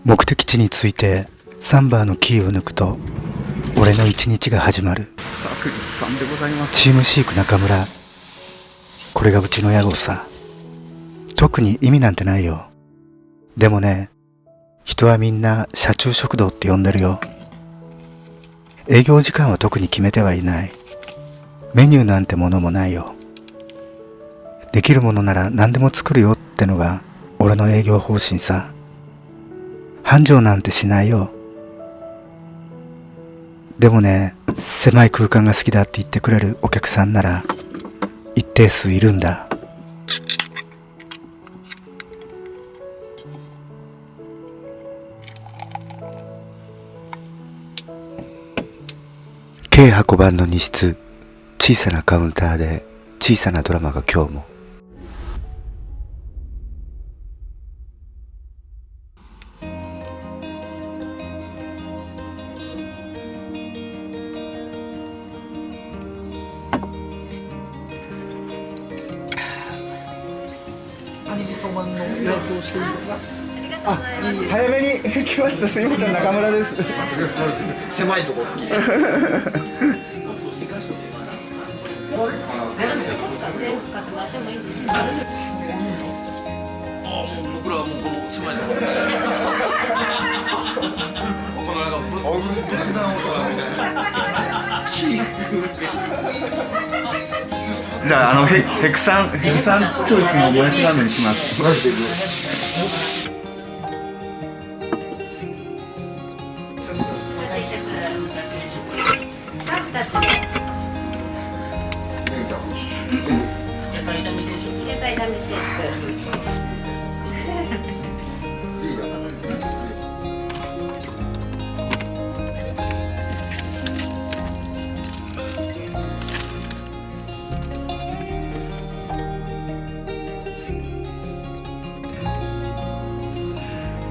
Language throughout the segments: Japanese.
目的地に着いてサンバーのキーを抜くと俺の一日が始まる。チームシーク中村、これがうちの屋号さ。特に意味なんてないよ。でもね、人はみんな車中食堂って呼んでるよ。営業時間は特に決めてはいない。メニューなんてものもないよ。できるものなら何でも作るよってのが俺の営業方針さ。繁盛なんてしないよ。でもね、狭い空間が好きだって言ってくれるお客さんなら一定数いるんだ。計箱番の2室、小さなカウンターで小さなドラマが今日も。アニメソマンの代表しています。早めに来ました。すいません、中村です。狭いとこ好き。僕らはもうこの狭いところ。このなんか仏壇音がみたいな。じゃあヘクサンチョイスのもやしラーメンにします。マジで。野菜炒め定食。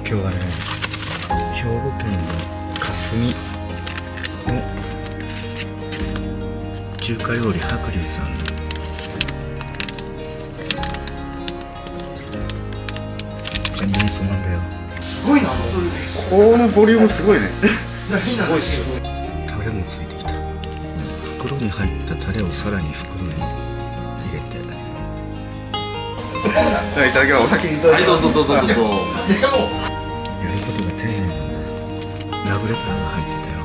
今日はね、兵庫県の霞の中華料理白龍さんのカニ味噌なんだよ。すごいな。このボリュームすごいね。すごいっすよ。タレもついてきた。袋に入ったタレをさらに袋に入れて。いただきます。お先にいただきます。はい、どうぞどうぞどうぞ。やることが丁寧なんだ。ラブレターが入ってたよ。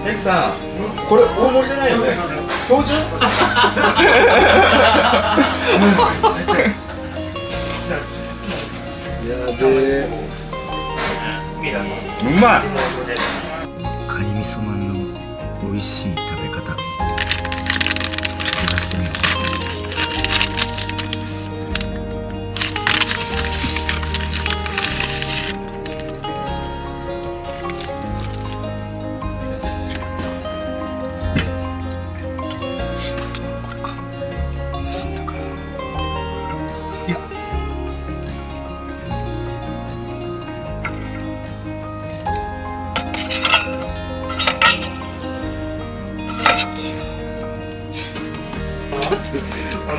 メイクさん、これ大盛りじゃないよね。標準？やべえ。うまい。カニ味噌まんの美味しい食べ方。やらせてみよう。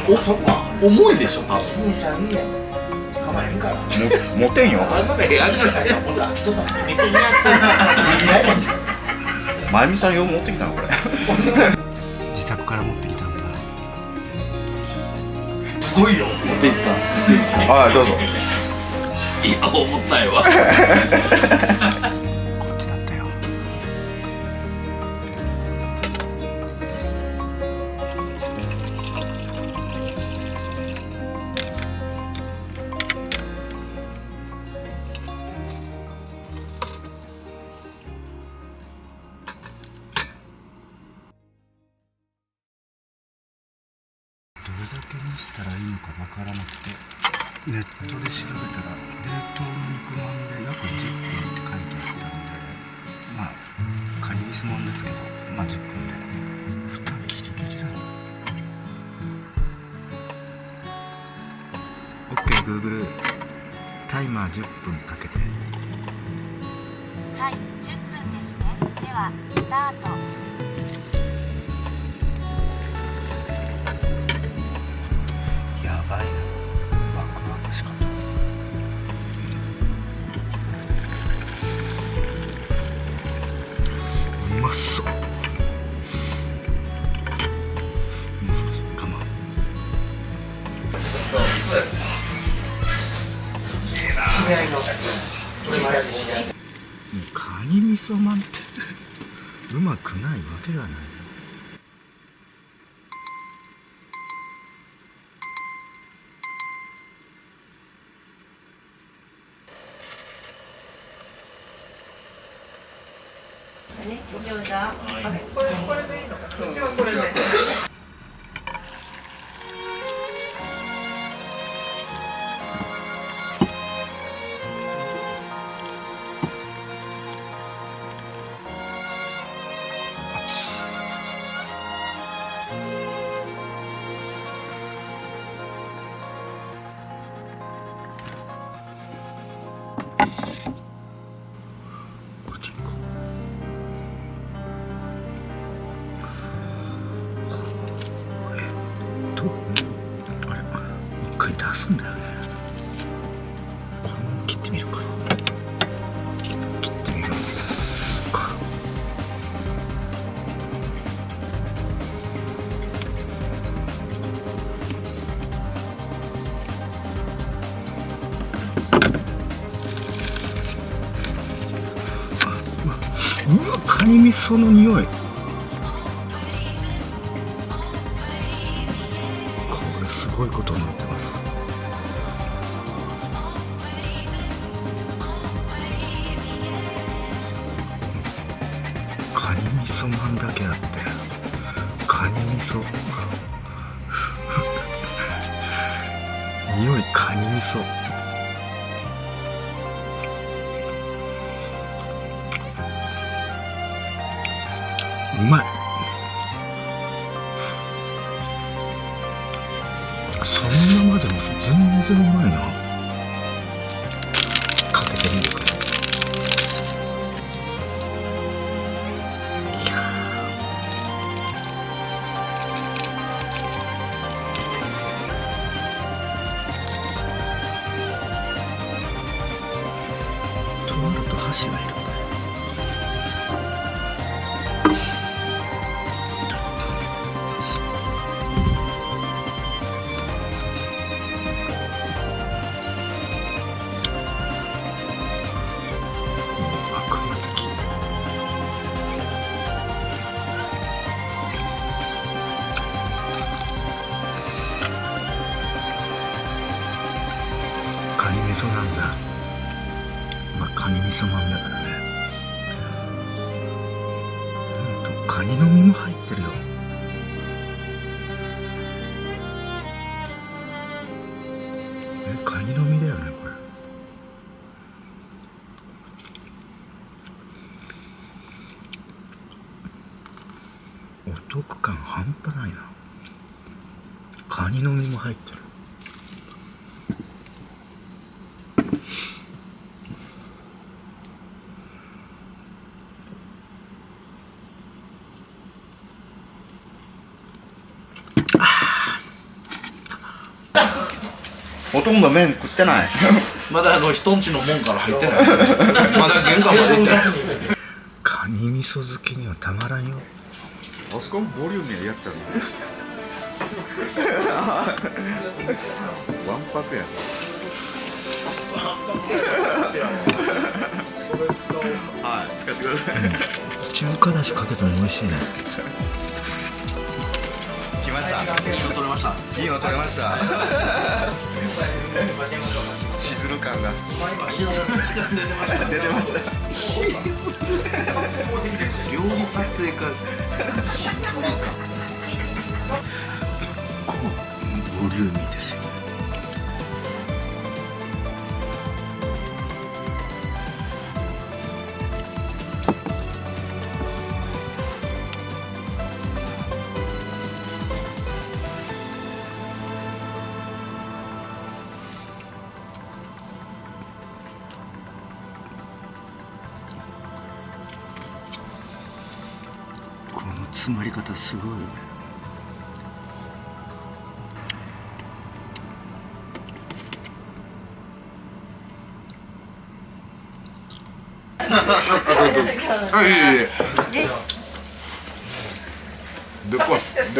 お、そこは重いでしょ。あ、持てんよ。まゆみさん用持ってきたのこれ。自宅から持ってきたんだ。すごいよ。ベースだ。はい、どうぞ。いや、重たいわ。こっちだったよ。どれだけ蒸したらいいのかわからなくて、ネットで調べたら冷凍の肉まんで約10分って書いてあったんで、まあカニ味噌まんですけど、まあ10分で蓋ギリギリだな。 OK Google、 タイマー10分かけて。はい、10分ですね。ではスタート。やばいな、ワクワクしかった。カニ味噌まんってうまくないわけがない。ね、ご餃子。これでいいのかな。うちはこれで。あれ、一回出すんだよね。このまま切ってみるか。切ってみますか。うわ、カニ味噌の匂い。すごいことになってます。カニ味噌まんだけあってカニ味噌匂いカニ味噌。うまい。そのままでも全然うまいな。かけてみるか。いやとなると箸がいるんだよ。カニ味噌なんだ。まあカニ味噌まんだからね。カニの身も入ってるよ。カニの身だよねこれ。お得感半端ないな。カニの身も入ってる。ほとんど麺食ってないまだ人んちの門から入ってないまだ玄関まで行ってないカニ味噌好きにはたまらんよ。あそこもボリューミーやっちゃうわんぱくやはい使ってください中華だしかけても美味しいね。来ましたいいの取れましたいいの取れましたしずる感が静かな時間出てました出てました料理撮影かこうボリューミーですよ。この詰まり方すごいよね。あ、いえいえで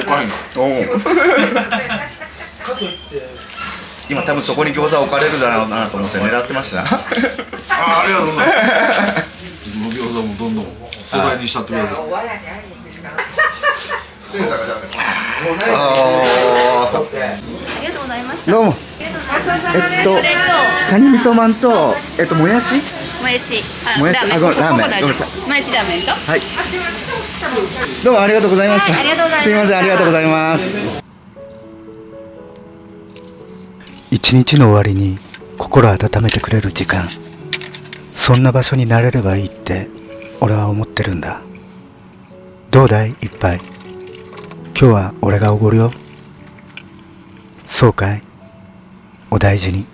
かいのおおかといって今多分そこに餃子置かれるだろうなと思って狙ってました。ありがとうございます僕の餃子もどんどん素材にしちゃってください。我が家に会いに行くしかない。ありがとうございました。どうもカニ味噌まんともやしもやし、もやしあごめんラーメンここ大丈夫ごめんなさいもやしラーメンと。はいどうもありがとうございました、はいありがとうございましたすいませんありがとうございます一日の終わりに心温めてくれる時間、そんな場所になれればいいって俺は思ってるんだ。どうだいいっぱい、今日は俺がおごるよ。そうかい、お大事に。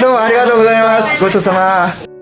どうもありがとうございます。ごちそうさま。